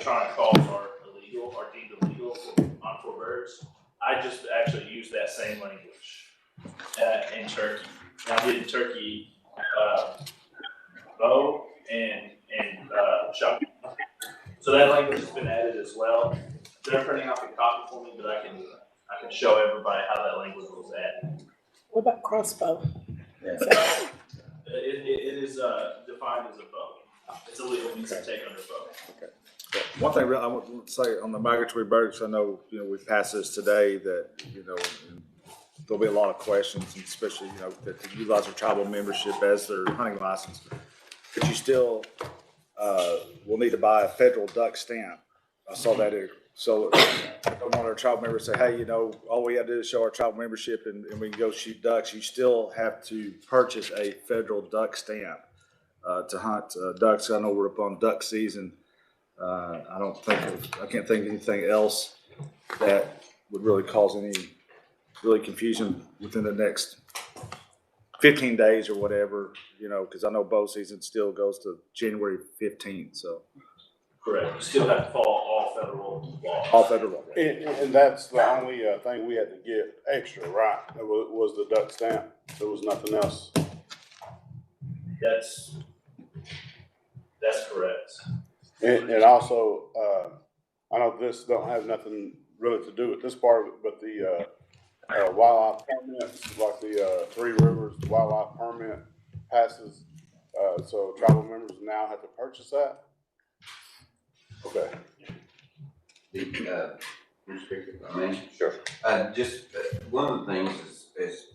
electronic calls are illegal, are deemed illegal for birds. I just actually use that same language in turkey. And I did in turkey bow and shotgun. So that language has been added as well. They're printing off a copy for me, but I can show everybody how that language was added. What about crossbow? It is defined as a bow. It's a legal means to take under bow. Okay. One thing I want to say on the migratory birds, I know, we passed this today that, there'll be a lot of questions, and especially, that to utilize their tribal membership as their hunting license. But you still will need to buy a federal duck stamp. I saw that here. So I don't want our tribal members to say, hey, all we have to do is show our tribal membership and we can go shoot ducks. You still have to purchase a federal duck stamp to hunt ducks. I know we're up on duck season. I can't think of anything else that would really cause any confusion within the next 15 days or whatever, because I know bow season still goes to January 15th. So correct. You still have to follow all federal laws. All federal laws. And that's the only thing we had to get extra, right? It was the duck stamp. There was nothing else. That's correct. And also, I know this don't have nothing really to do with this part of it, but the wildlife permits, like the Three Rivers wildlife permit passes, so tribal members now have to purchase that? Okay. Sure. Just one of the things is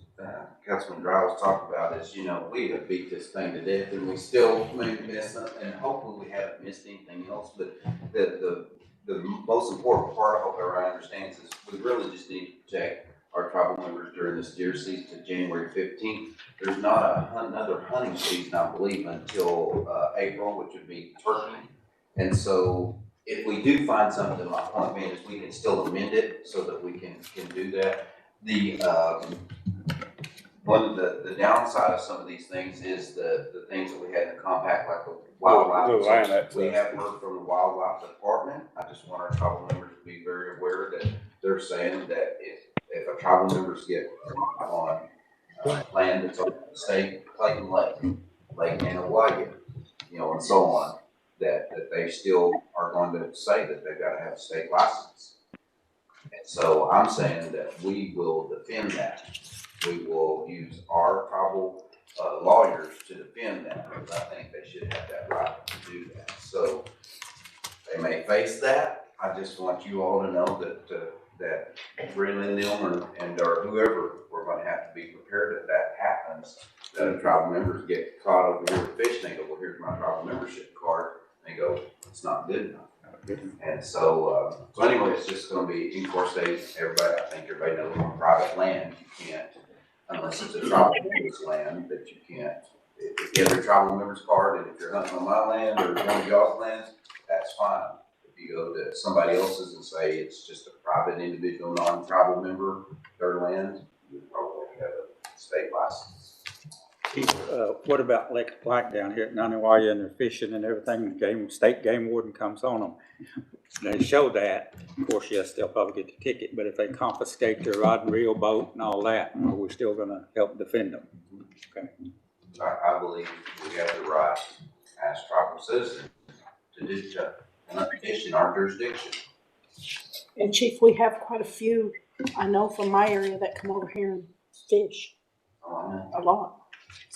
Councilman Driles talked about is, we have beat this thing to death and we still may miss something, and hopefully we haven't missed anything else, but the most important part I hope everyone understands is we really just need to protect our tribal members during this deer season to January 15th. There's not another hunting season, I believe, until April, which would be turkey. And so if we do find something, my point being is we can still amend it so that we can do that. One of the downside of some of these things is the things that we had in the compact, like the wildlife. We have heard from the wildlife department. I just want our tribal members to be very aware that they're saying that if a tribal members get on land that's on the state Clayton Lake Anahuac, and so on, that they still are going to say that they've got to have a state license. And so I'm saying that we will defend that. We will use our tribal lawyers to defend that, because I think they should have that right to do that. So they may face that. I just want you all to know that Brenda and them or whoever, we're going to have to be prepared if that happens, that a tribal members get caught over here with fish and they go, well, here's my tribal membership card. And they go, it's not good enough. And so, anyway, it's just going to be in course days. I think everybody knows on private land, you can't, unless it's a tribal members land, that you can't. If you have your tribal members card, and if you're hunting on my land or one of y'all's lands, that's fine. If you go to somebody else's and say it's just a private individual, non-tribal member, their land, you probably have a state license. What about Lake Black down here at Naniwaya, and they're fishing and everything? State game warden comes on them. They show that. Of course, yes, they'll probably get the ticket, but if they confiscate their rod and reel boat and all that, are we still going to help defend them? Okay. I believe we have the right as tribal citizens to do fish in our jurisdiction. And Chief, we have quite a few, I know from my area, that come over here and fish a lot.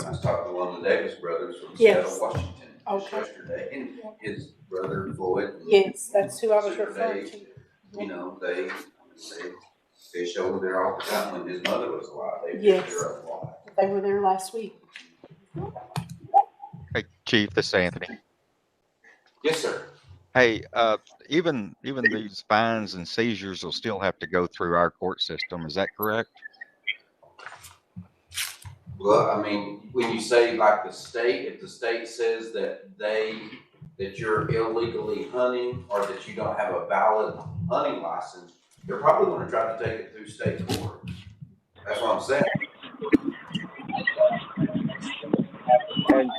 I was talking to one of the Davis brothers from Yes. Seattle, Washington, Okay. yesterday, and his brother Floyd. Yes, that's who I was referring to. They fish over there all the time. When his mother was alive, they Yes. fished there a lot. They were there last week. Hey, Chief, this is Anthony. Yes, sir. Hey, even these fines and seizures will still have to go through our court system. Is that correct? Well, I mean, when you say like the state, if the state says that you're illegally hunting or that you don't have a valid hunting license, they're probably going to try to take it through state court. That's what I'm saying. And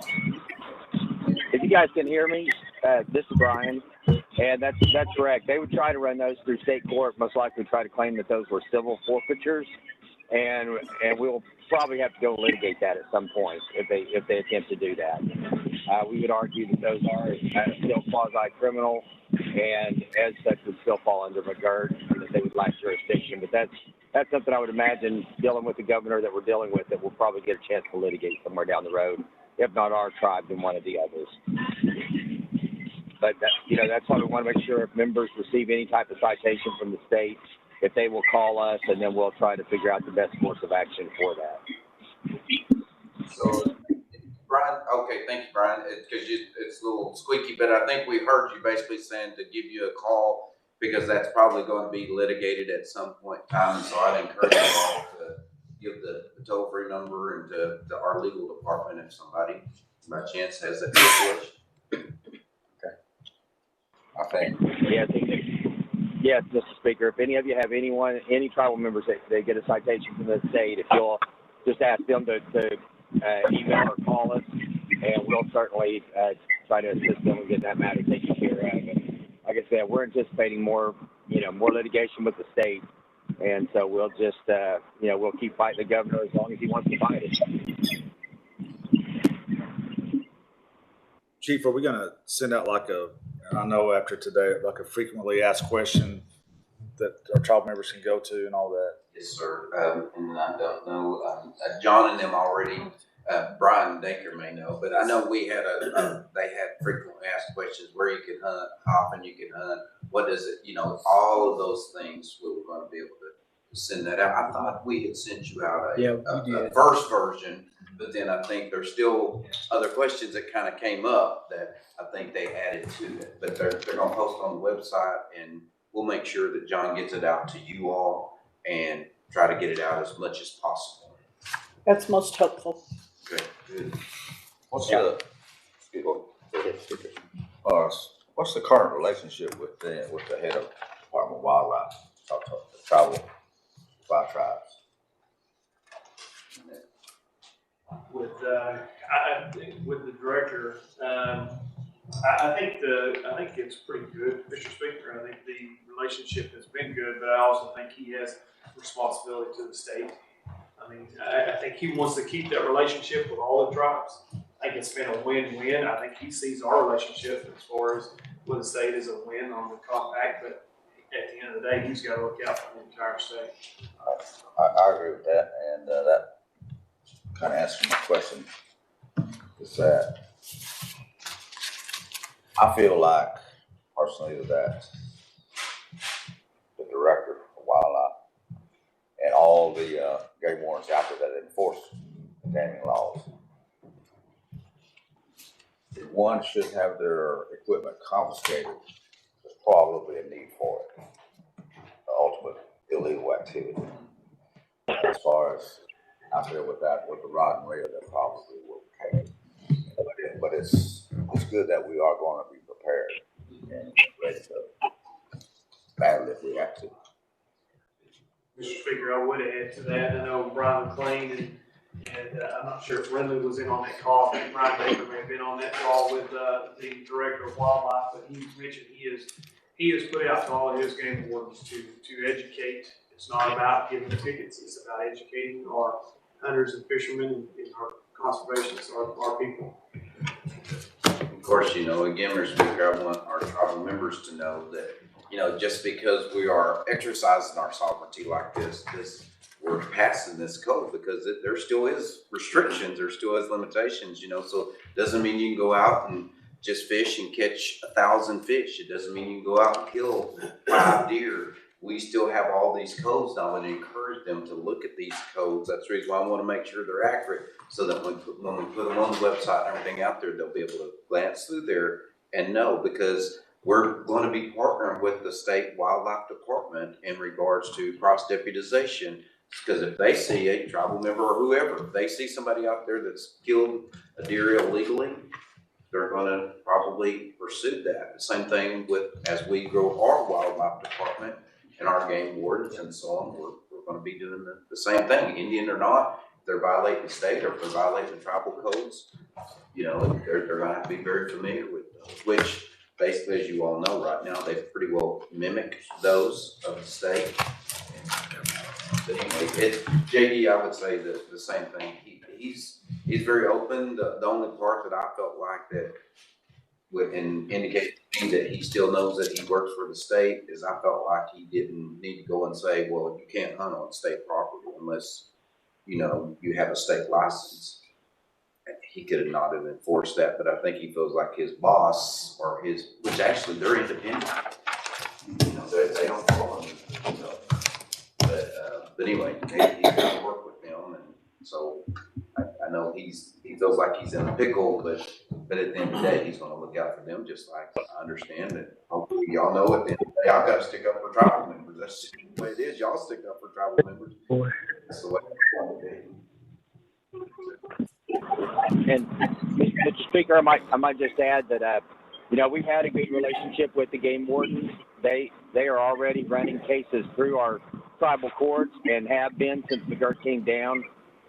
if you guys can hear me, this is Brian. And that's correct. They would try to run those through state court, most likely try to claim that those were civil forfeitures, and we'll probably have to go litigate that at some point if they attempt to do that. We would argue that those are still quasi-criminal, and as such would still fall under McGirt, and that they would lack jurisdiction. But that's something I would imagine, dealing with the governor that we're dealing with, that we'll probably get a chance to litigate somewhere down the road, if not our tribe, then one of the others. But that's why we want to make sure if members receive any type of citation from the state, if they will call us, and then we'll try to figure out the best course of action for that. So, Brian, okay, thank you, Brian, because it's a little squeaky, but I think we heard you basically saying to give you a call, because that's probably going to be litigated at some point in time. So I'd encourage you all to give the toll-free number and to our legal department if somebody by chance has that situation. I think. Yes, Mr. Speaker, if any of you have any tribal members that they get a citation from the state, if you'll just ask them to email or call us, and we'll certainly try to assist them in getting that matter taken care of. And like I said, we're anticipating more litigation with the state, and so we'll just, we'll keep fighting the governor as long as he wants to fight it. Chief, are we gonna send out I know after today, like a frequently asked question that our tribal members can go to and all that? Yes, sir. And I don't know, John and them already, Brian Daker may know, but I know we had they had frequently asked questions, where you could hunt, how often you could hunt, what does it, all of those things we were going to be able to send that out. I thought we had sent you out a first version, but then I think there's still other questions that kind of came up that I think they added to it, but they're going to post on the website, and we'll make sure that John gets it out to you all and try to get it out as much as possible. That's most helpful. Good. What's the current relationship with the head of Department of Wildlife, the tribal five tribes? With the director, I think it's pretty good, Mr. Speaker. I think the relationship has been good, but I also think he has responsibility to the state. I mean, I think he wants to keep that relationship with all the tribes. I think it's been a win-win. I think he sees our relationship as far as with the state as a win on the compact, but at the end of the day, he's got to look out for the entire state. I agree with that, and that kind of answers my question. Is that I feel like personally that the director of wildlife and all the game wardens out there that enforce the gaming laws, if one should have their equipment confiscated, there's probably a need for it. The ultimate illegal activity. As far as out there with the rod and reel, that probably will pay. But it's good that we are going to be prepared and ready to battle if we have to. Mr. Speaker, I would add to that. I know Brian McLean and I'm not sure if Renly was in on that call. I think Brian Baker may have been on that call with the director of wildlife, but he mentioned he has put out to all of his game wardens to educate. It's not about giving tickets; it's about educating our hunters and fishermen and our conservationists, our people. Of course, again, Mr. Speaker, I want our tribal members to know that, just because we are exercising our sovereignty like this, we're passing this code because there still is restrictions, there still is limitations, so it doesn't mean you can go out and just fish and catch 1,000 fish. It doesn't mean you can go out and kill 5 deer. We still have all these codes now and encourage them to look at these codes. That's the reason why I want to make sure they're accurate, so that when we put them on the website and everything out there, they'll be able to glance through there and know, because we're going to be partnering with the state wildlife department in regards to cross deputization. Because if they see a tribal member or whoever, if they see somebody out there that's killed a deer illegally, they're going to probably pursue that. The same thing as we grow our wildlife department and our game wardens and so on, we're going to be doing the same thing. Indian or not, if they're violating the state or if they're violating the tribal codes, they're going to have to be very familiar with those, which basically, as you all know right now, they pretty well mimic those of the state. But anyway, JD, I would say the same thing. He's very open. The only part that I felt like that would indicate to me that he still knows that he works for the state is I felt like he didn't need to go and say, well, you can't hunt on state property unless, you know, you have a state license. He could have not have enforced that, but I think he feels like his boss or which actually they're independent. You know, they don't follow him. So, but anyway, he's got to work with them, and so I know he feels like he's in a pickle, but at the end of the day, he's going to look out for them, just like I understand that. Hopefully, y'all know at the end of the day, I've got to stick up for tribal members. That's just the way it is. Y'all stick up for tribal members. That's the way it's going to be. And Mr. Speaker, I might just add that you know, we've had a good relationship with the game wardens. They are already running cases through our tribal courts and have been since McGirt came down.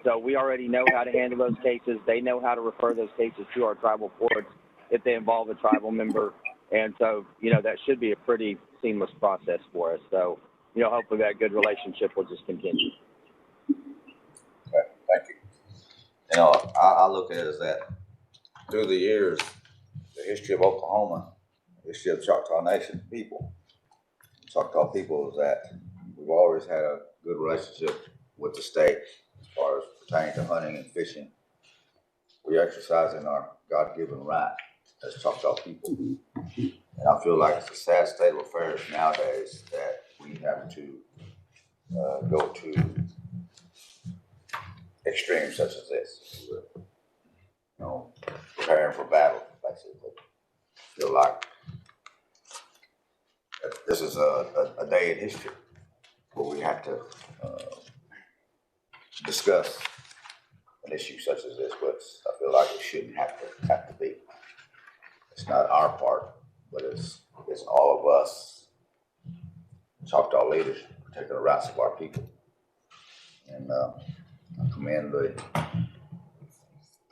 So we already know how to handle those cases. They know how to refer those cases to our tribal courts if they involve a tribal member. And so, you know, that should be a pretty seamless process for us. So, you know, hopefully that good relationship will just continue. Okay, thank you. You know, I look at it as that through the years, the history of Oklahoma, the history of Choctaw Nation people, Choctaw people, is that we've always had a good relationship with the state as far as pertaining to hunting and fishing. We're exercising our God-given right as Choctaw people. And I feel like it's a sad state of affairs nowadays that we have to go to extremes such as this. You know, preparing for battle, basically. I feel like this is a day in history where we have to discuss an issue such as this, but I feel like it shouldn't have to be. It's not our part, but it's all of us, Choctaw leaders, protecting the rights of our people. And I commend the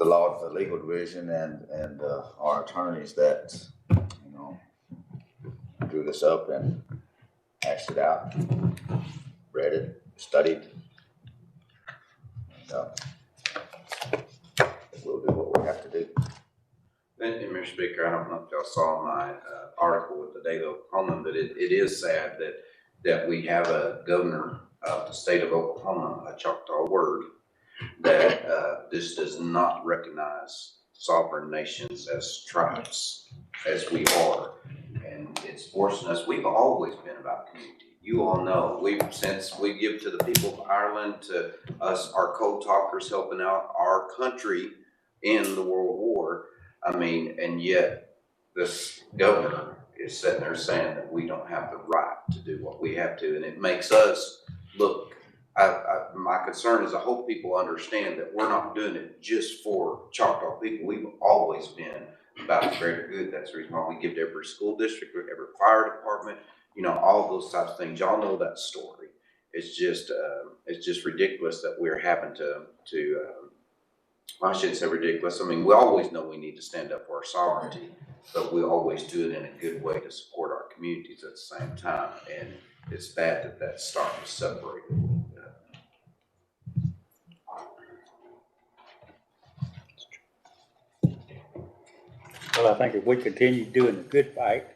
law, the legal division, and our attorneys that, you know, drew this up and hashed it out, read it, studied. And we'll do what we have to do. And Mr. Speaker, I don't know if y'all saw my article with the Daily Oklahoman, but it is sad that we have a governor of the state of Oklahoma, a Choctaw word, that this does not recognize sovereign nations as tribes, as we are. And it's forcing us, we've always been about community. You all know, since we give to the people of Ireland, to us, our code talkers helping out our country in the World War. I mean, and yet this governor is sitting there saying that we don't have the right to do what we have to. And it makes us look, my concern is I hope people understand that we're not doing it just for Choctaw people. We've always been about the greater good. That's the reason why we give to every school district, every fire department, you know, all those types of things. Y'all know that story. It's just ridiculous that we're having to I shouldn't say ridiculous. I mean, we always know we need to stand up for our sovereignty, but we always do it in a good way to support our communities at the same time. And it's bad that that's starting to separate a little bit. Well, I think if we continue doing the good fight,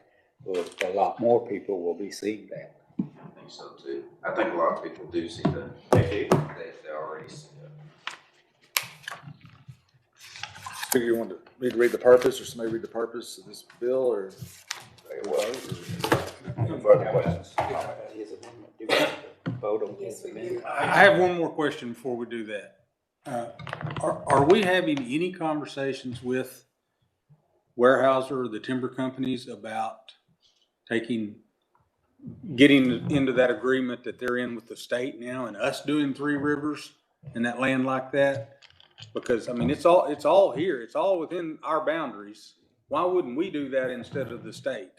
well, a lot more people will be seeing that. I think so too. I think a lot of people do see that. They do. They already see that. Do you want me to read the purpose, or somebody read the purpose of this bill, or? Any further questions? I have one more question before we do that. Are we having any conversations with Weyerhaeuser or the timber companies about getting into that agreement that they're in with the state now, and us doing Three Rivers and that land like that? Because I mean, it's all here. It's all within our boundaries. Why wouldn't we do that instead of the state?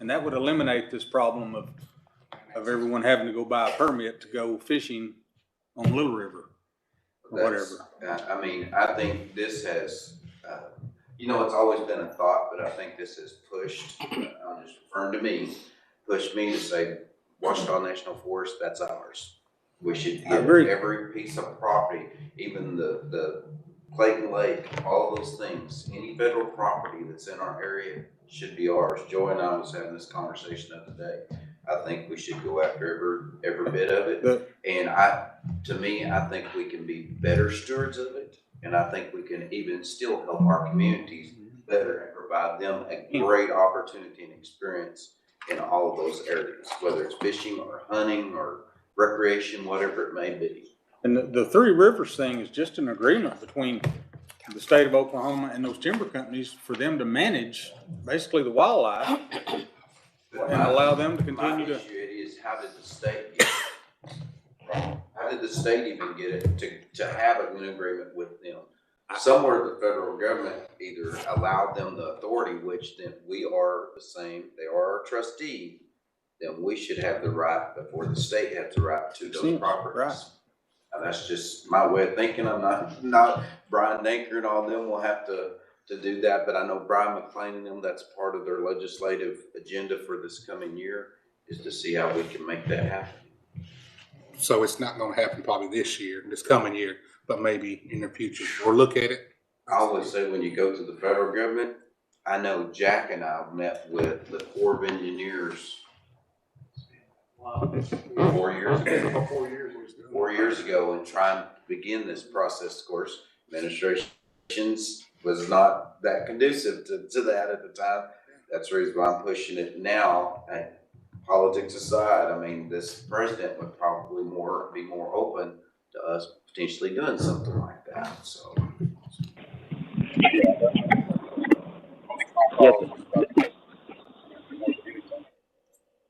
And that would eliminate this problem of everyone having to go buy a permit to go fishing on Little River or whatever. I mean, I think this has, You know, it's always been a thought, but I think this has pushed, I'm just referring to me, pushed me to say, Washita National Forest, that's ours. We should I give agree. every piece of property, even the Clayton Lake, all of those things, any federal property that's in our area should be ours. Joy and I was having this conversation the other day. I think we should go after every bit of it. And to me, I think we can be better stewards of it. And I think we can even still help our communities better and provide them a great opportunity and experience in all of those areas, whether it's fishing or hunting or recreation, whatever it may be. And the Three Rivers thing is just an agreement between the state of Oklahoma and those timber companies for them to manage basically the wildlife and allow them to continue to. My issue is, how did the state get it? How did the state even get it to have an agreement with them? Somewhere the federal government either allowed them the authority, which then we are the same, they are our trustee, then we should have the right before the state has the right to those properties. Right. And that's just my way of thinking. I'm not Brian Danker and all them will have to do that, but I know Brian McLean and them, that's part of their legislative agenda for this coming year, is to see how we can make that happen. So it's not gonna happen probably this year, this coming year, but maybe in the future, or look at it. I always say when you go to the federal government, I know Jack and I met with the Corps of Engineers 4 years ago. 4 years ago, and trying to begin this process. Of course, administrations was not that conducive to that at the time. That's the reason why I'm pushing it now. And politics aside, I mean, this president would probably be more open to us potentially doing something like that. So.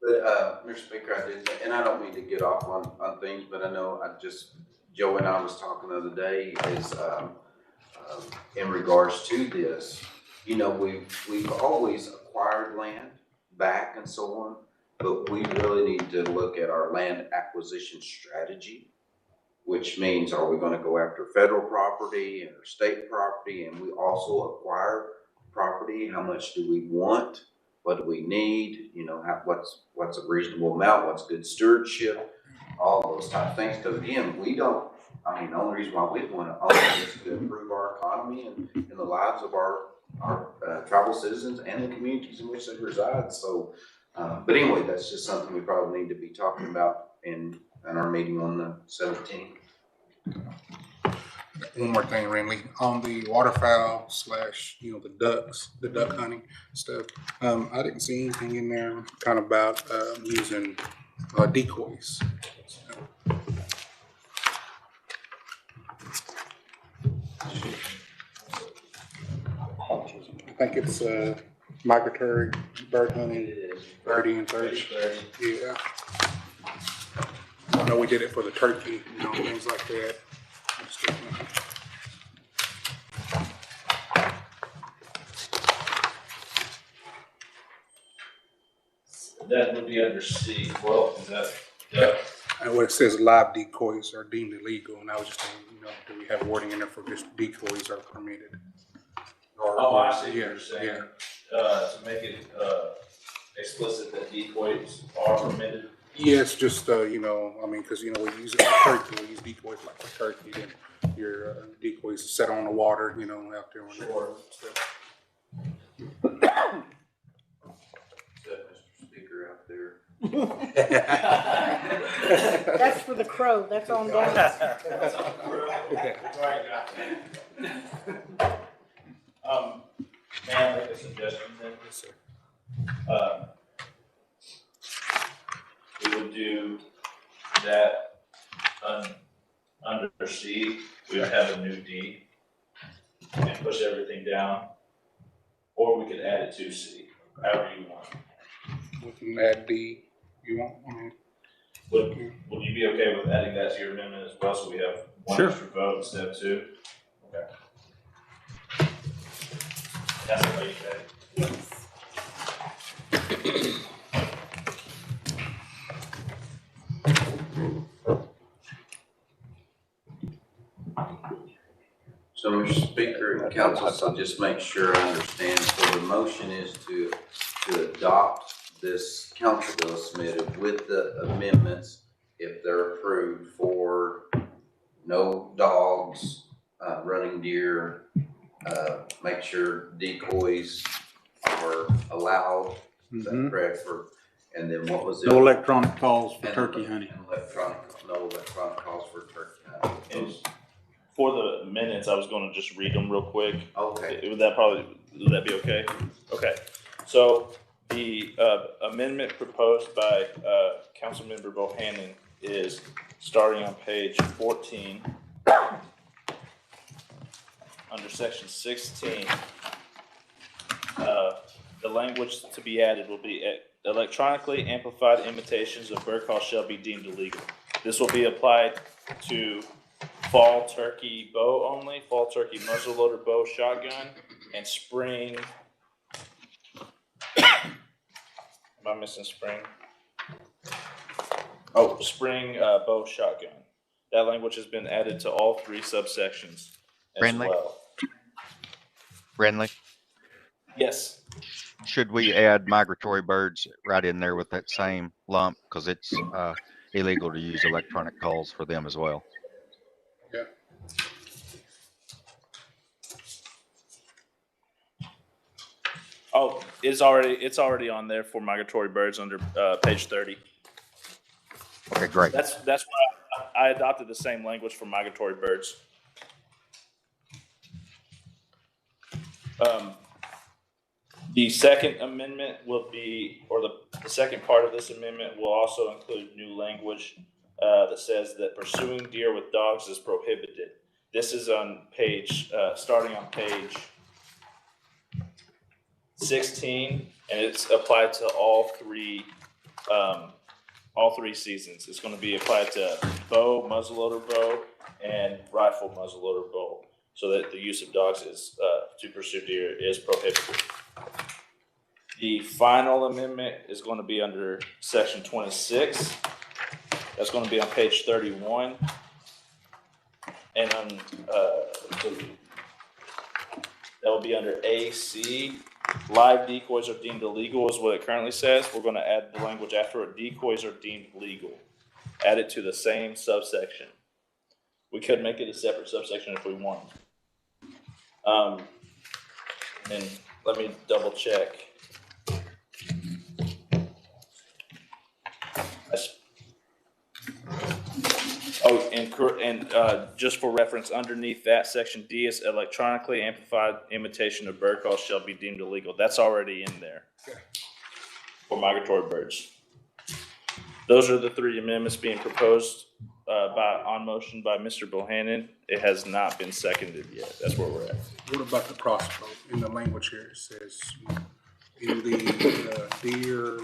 But, Mr. Speaker, I did, and I don't mean to get off on things, but I know Joe and I was talking the other day is, in regards to this, you know, we've always acquired land back and so on, but we really need to look at our land acquisition strategy, which means, are we gonna go after federal property and or state property, and we also acquire property? How much do we want? What do we need? You know, what's a reasonable amount? What's good stewardship? All those type of things. Because again, the only reason why we want to own it is to improve our economy and the lives of our tribal citizens and the communities in which they reside. So, but anyway, that's just something we probably need to be talking about in our meeting on the 17th. One more thing, Renly, on the waterfowl / the ducks, the duck hunting stuff. I didn't see anything in there kind of about using decoys. I think it's migratory bird hunting, birdie and thirty. Yeah. I know we did it for the turkey, things like that. That would be under C. Well, is that, yeah. And what it says, live decoys are deemed illegal, and I was just saying, do we have wording in there for just decoys are permitted? Oh, I see what you're saying. Yeah. To make it explicit that decoys are permitted. Yes, just because we use it for turkey, we use decoys like for turkey, then your decoys set on the water, out there. Sure. Mr. Speaker out there. That's for the crow, that's on down. May I make a suggestion then? Yes, sir. We would do that under C, we would have a new D and push everything down. Or we could add it to C, however you want. We can add D, you want? Would you be okay with adding that to your amendment as well, so we have one Sure. extra vote instead of two? Okay. That's what you said. Yes. So, Mr. Speaker and Council, so just make sure I understand, so the motion is to adopt this council bill submitted with the amendments, if they're approved, for no dogs, running deer, make sure decoys are allowed, is that Mhm. correct, and then what was it? No electronic calls for And- turkey hunting. and no electronic calls for turkey hunting. And for the minutes, I was gonna just read them real quick. Okay. Would that be okay? Okay, so the amendment proposed by Councilmember Bohannon is starting on page 14. Under section 16, the language to be added will be electronically amplified imitations of bird calls shall be deemed illegal. This will be applied to fall turkey bow only, fall turkey muzzleloader bow shotgun, and spring. Am I missing spring? Oh, spring bow shotgun. That language has been added to all three subsections as Friendly? well. Friendly? Yes. Should we add migratory birds right in there with that same lump? Because it's illegal to use electronic calls for them as well. Yeah. Oh, it's already on there for migratory birds under page 30. Okay, great. That's why I adopted the same language for migratory birds. The second amendment will be, or the second part of this amendment will also include new language that says that pursuing deer with dogs is prohibited. This is on page, starting on page 16, and it's applied to all three seasons. It's going to be applied to bow, muzzleloader bow, and rifle muzzleloader bow, so that the use of dogs is to pursue deer is prohibited. The final amendment is going to be under section 26. That's going to be on page 31, and on that will be under AC. Live decoys are deemed illegal is what it currently says. We're going to add the language after it. Decoys are deemed legal. Add it to the same subsection. We could make it a separate subsection if we want. And let me double check. Oh, and just for reference, underneath that, section D is electronically amplified imitation of bird calls shall be deemed illegal. That's already in there for migratory birds. Those are the three amendments being proposed on motion by Mr. Bohannon. It has not been seconded yet. That's where we're at. What about the crossbow? In the language here, it says, in the deer,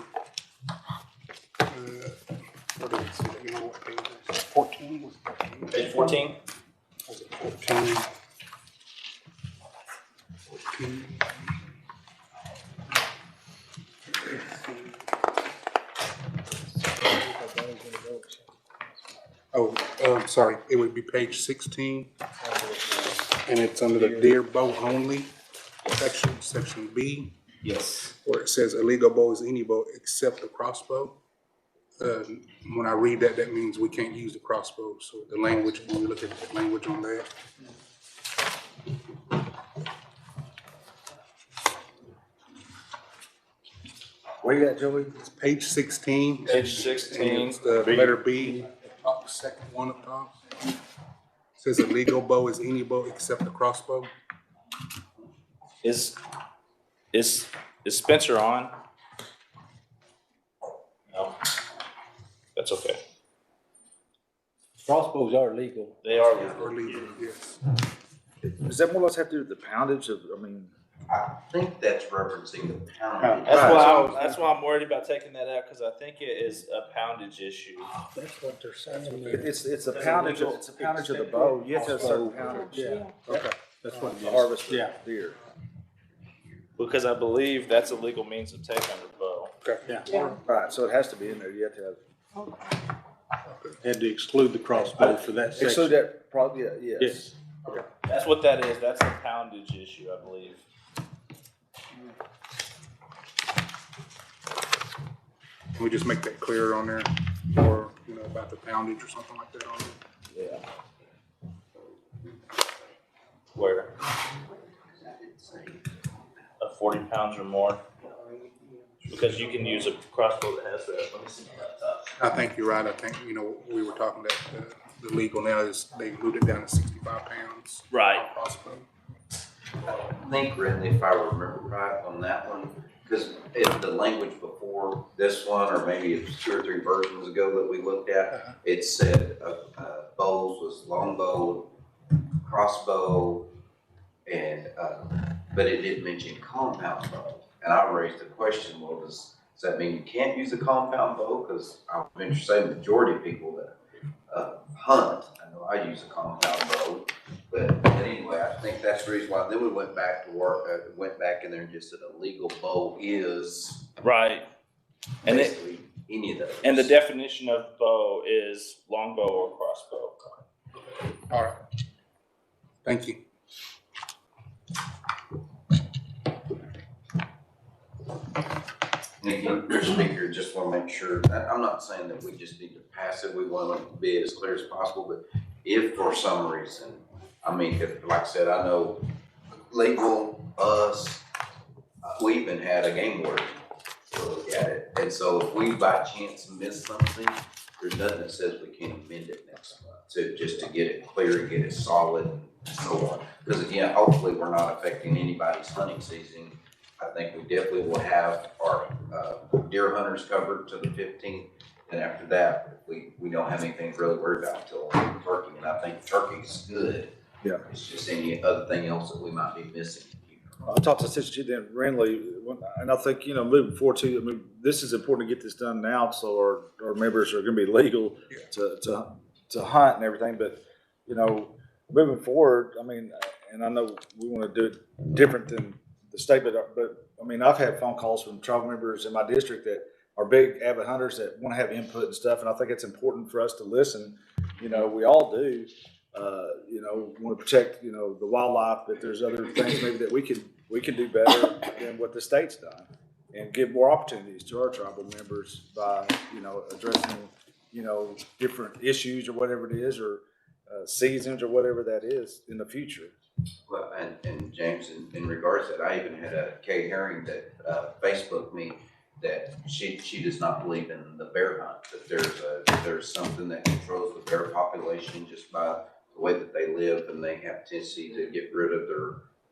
what did it say? You know what page it is? 14? Was it 14? Page 14. Was it 14? 14. Oh, sorry, it would be page 16. And it's under the deer bow only section B, Yes. where it says illegal bow is any bow except the crossbow. When I read that, that means we can't use the crossbow. So the language, when we look at the language on that. Where you at, Joey? It's page 16. Page 16. It's the letter B, top, second one up top. It says illegal bow is any bow except the crossbow. Is Spencer on? No. That's okay. Crossbows are legal. They are Or legal. legal, yes. Does that more or less have to do with the poundage of, I mean? I think that's referencing the poundage. That's why I'm worried about taking that out, because I think it is a poundage issue. That's what they're saying. It's a poundage, it's a poundage of the bow. You have to have a certain poundage. Yeah, okay, that's what it To is. harvest Yeah. the deer. Because I believe that's a legal means of take under bow. Yeah, Right, so it has to be in there. You have to have. Okay. had to exclude the crossbow for that Exclude section. that, probably, yeah, yes. Yes, That's what that is. That's a poundage issue, I believe. Can we just make that clear on there, or, you know, about the poundage or something like that on there? Yeah. Where? 40 pounds or more. Because you can use a crossbow that has that. Let me see my laptop. I think you're right. I think, you know, we were talking that the legal now is they moved it down to 65 pounds. Right. Crossbow. I think, Randy, if I remember right on that one, because the language before this one, or maybe it's 2 or 3 versions ago that we looked at, it said bows was longbow, crossbow, and but it didn't mention compound bow. And I raised the question, well, does that mean you can't use a compound bow? Because I'm interested to say the majority of people that hunt, I know I use a compound bow, but anyway, I think that's the reason why. Then we went back to work, went back in there and just said a legal bow is right. And basically any of those. And the definition of bow is longbow or crossbow. All right. Thank you. And again, Mr. Speaker, just want to make sure that I'm not saying that we just need to pass it. We want to be as clear as possible. But if for some reason, I mean, like I said, I know legal, us, we even had a game warden to look at it. And so if we by chance miss something, there's nothing that says we can't amend it next month to just to get it clear and get it solid and so on. Because again, hopefully we're not affecting anybody's hunting season. I think we definitely will have our deer hunters covered to the 15th. And after that, we don't have anything to really worry about until turkey. And I think turkey's good. Yeah. It's just any other thing else that we might be missing. I talked to Assistant Chief Dan Renly, and I think, you know, moving forward too, I mean, this is important to get this done now, so our members are gonna be legal to hunt and everything, but, you know, moving forward, I mean, and I know we wanna do it different than the state, but I mean, I've had phone calls from tribal members in my district that are big avid hunters that wanna have input and stuff, and I think it's important for us to listen. You know, we all do. You know, want to protect, you know, the wildlife, but there's other things maybe that we can do better than what the state's done and give more opportunities to our tribal members by, you know, addressing, you know, different issues or whatever it is, or seasons or whatever that is in the future. Well, and James, in regards to that, I even had a Kay Herring that Facebooked me that she does not believe in the bear hunt, that there's something that controls the bear population just by the way that they live, and they have tendency to get rid of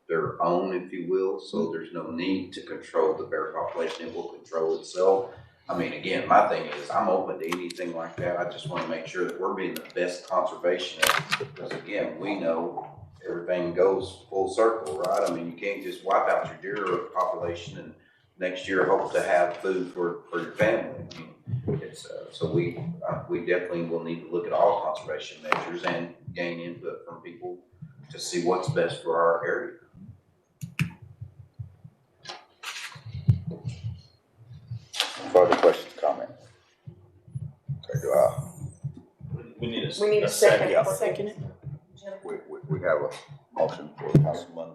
their own, if you will. So there's no need to control the bear population; it will control itself. I mean, again, my thing is I'm open to anything like that. I just want to make sure that we're being the best conservationists, because again, we know everything goes full circle, right? I mean, you can't just wipe out your deer population and next year hope to have food for your family. I mean, it's so we definitely will need to look at all conservation measures and gain input from people to see what's best for our area. Further questions, comments? Okay, do I? We need a second. Yeah. Second it. We have a motion for Councilman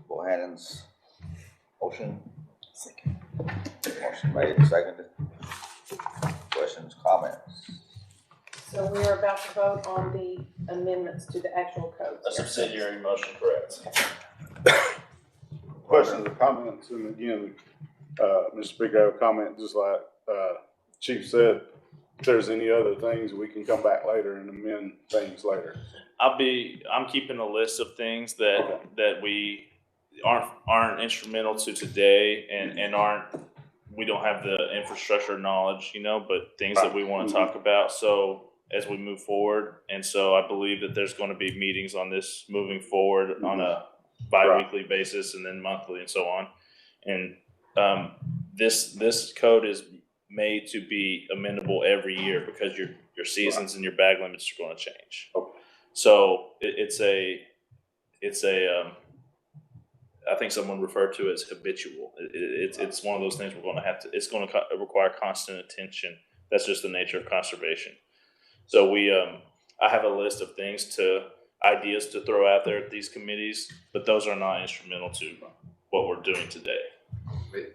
Bohannon's motion. Second. Motion made and seconded. Questions, comments? So we are about to vote on the amendments to the actual code. A subsidiary motion, correct? Questions or comments, and again, Mr. Speaker, I have a comment, just like, Chief said, if there's any other things, we can come back later and amend things later. I'm keeping a list of things that we aren't instrumental to today and we don't have the infrastructure knowledge, you know, but things that we want to talk about. So as we move forward, and so I believe that there's going to be meetings on this moving forward on a bi-weekly basis and then monthly and so on. And this code is made to be amendable every year because your seasons and your bag limits are going to change. So it's I think someone referred to it as habitual. It's one of those things we're going to have to. It's going to require constant attention. That's just the nature of conservation. So I have a list of things ideas to throw out there at these committees, but those are not instrumental to what we're doing today.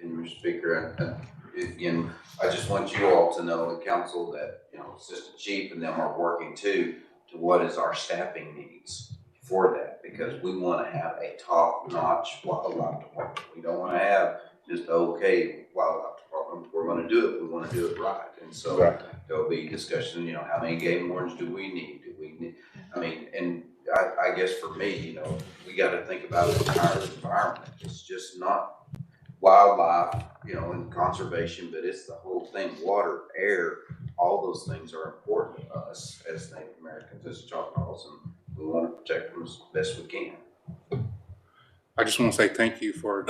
And Mr. Speaker, again, I just want you all to know, the council, that, you know, Assistant Chief and them are working too, to what is our staffing needs for that, because we want to have a top-notch wildlife department. We don't want to have just okay wildlife department. If we're going to do it, we want to do it right. And so there'll be discussion, you know, how many game wardens do we need? I mean, and I guess for me, you know, we got to think about the entire environment. It's just not wildlife, you know, and conservation, but it's the whole thing. Water, air, all those things are important to us as Native Americans, as Choctaws, and we want to protect them as best we can. I just want to say thank you for,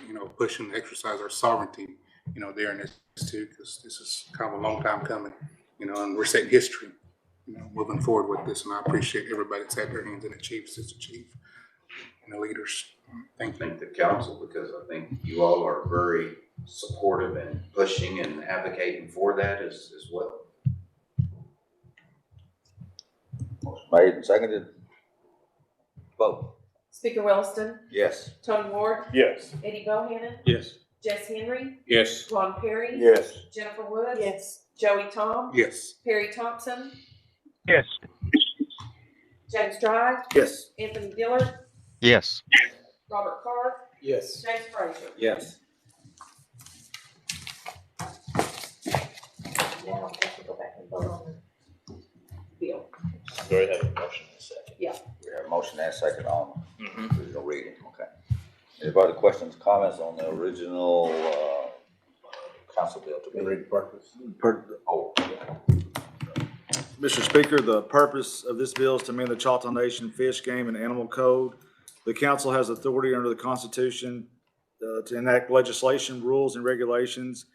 you know, pushing to exercise our sovereignty, you know, there in this too, because this is kind of a long time coming, you know, and we're setting history, you know, moving forward with this. And I appreciate everybody that's had their hands in the chief, Assistant Chief, and the leaders. Thank you. Thank the council, because I think you all are very supportive and pushing and advocating for that as well. Motion made and seconded. Vote. Speaker Williston, Yes. Tony Ward, Yes. Eddie Bohannon, Yes. Jess Henry, Yes. Ron Perry, Yes. Jennifer Woods, Yes. Joey Tom, Yes. Perry Thompson, Yes. James Dry, Yes. Anthony Dillard, Yes. Robert Carr, Yes. James Frazier. Yes. Now we have to go back and vote on the bill. We already have a motion in a second. We have a motion and a second on Mm-hmm. original reading. Okay. Any further questions, comments on the original, council bill to be? Read purpose. Oh, Mr. Speaker, the purpose of this bill is to amend the Choctaw Nation Fish, Game, and Animal Code. The council has authority under the Constitution to enact legislation, rules, and regulations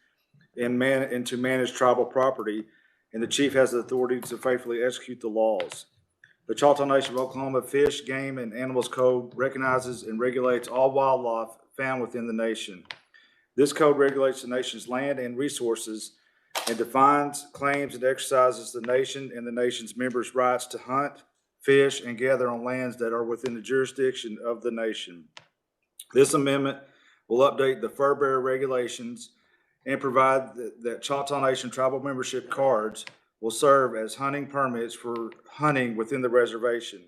and to manage tribal property, and the chief has the authority to faithfully execute the laws. The Choctaw Nation of Oklahoma Fish, Game, and Animals Code recognizes and regulates all wildlife found within the nation. This code regulates the nation's land and resources and defines, claims, and exercises the nation and the nation's members' rights to hunt, fish, and gather on lands that are within the jurisdiction of the nation. This amendment will update the fur bearer regulations and provide that Choctaw Nation tribal membership cards will serve as hunting permits for hunting within the reservation.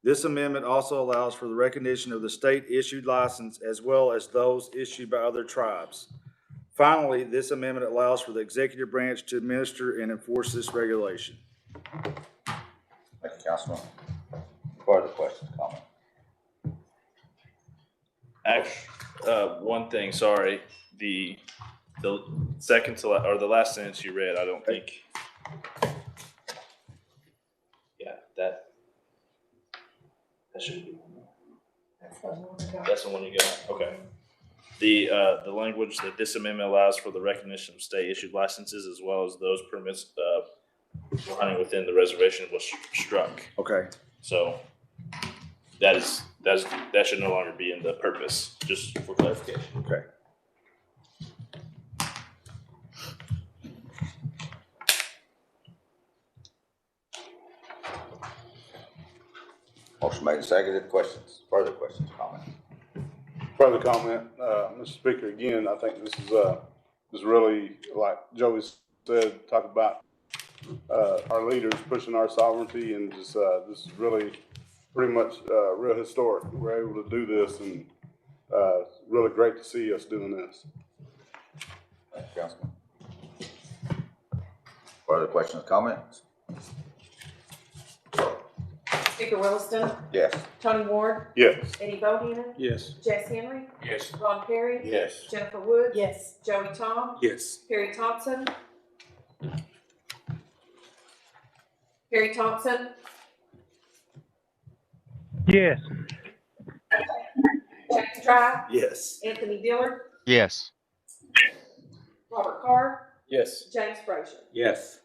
This amendment also allows for the recognition of the state-issued license as well as those issued by other tribes. Finally, this amendment allows for the executive branch to administer and enforce this regulation. thank you, Councilman. Further questions, comments? Actually, one thing, sorry, the second to, or the last sentence you read, I don't think. Yeah, that should be. That's the one you got, okay. The language that this amendment allows for the recognition of state issued licenses as well as those permits, for hunting within the reservation was struck. Okay. So that should no longer be in the purpose, just for clarification. Okay. Motion made and seconded. Questions, further questions, comments? Further comment, Mr. Speaker, again, I think this is really, like Joey said, talk about our leaders pushing our sovereignty, and just this is really pretty much real historic. We're able to do this, and really great to see us doing this. Thank you, Councilman. Further questions, comments? Speaker Williston, Yes. Tony Ward, Yes. Eddie Bohannon, Yes. Jess Henry, Yes. Ron Perry, Yes. Jennifer Woods, Yes. Joey Tom, Yes. Perry Thompson, Perry Thompson, Yes. James Dry, Yes. Anthony Dillard, Yes. Robert Carr, Yes. James Frazier. Yes.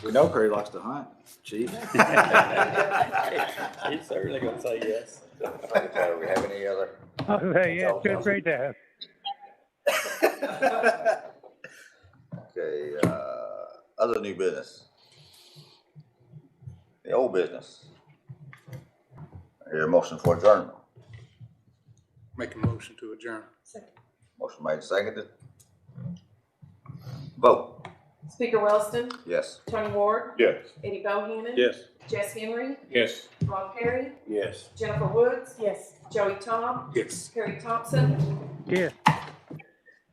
We know Perry likes to hunt, chief. He's certainly gonna say yes. Do we have any other? Yeah, it's been great to have. Okay, other new business. The old business. Here, motion for adjournment. Make a motion to adjourn. Motion made, seconded. Vote. Speaker Williston, Yes. Tony Ward, Yes. Eddie Bohannon. Yes. Jess Henry, Yes. Ron Perry, Yes. Jennifer Woods, Yes. Joey Tom, Yes. Harry Thompson. Yeah.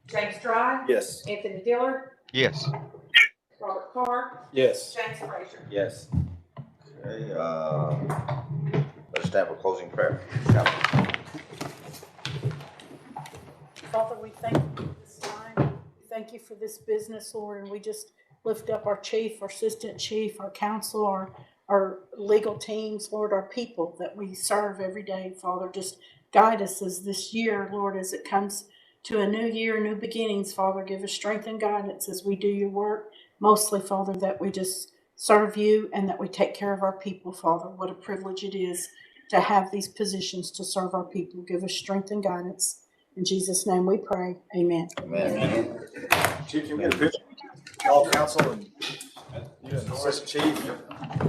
James Dry, Yes. Anthony Diller, Yes. Robert Carr, Yes. James Frazier. Yes. Okay, let's stand for closing prayer. Father, we thank you for this time. We thank you for this business, Lord, and we just lift up our chief, our assistant chief, our council, our legal teams, Lord, our people that we serve every day. Father, just guide us as this year, Lord, as it comes to a new year, new beginnings. Father, give us strength and guidance as we do your work. Mostly, Father, that we just serve you and that we take care of our people, Father. What a privilege it is to have these positions to serve our people. Give us strength and guidance. In Jesus' name we pray. Amen. Amen. Chief, can we get a picture? All council and you and the assistant chief.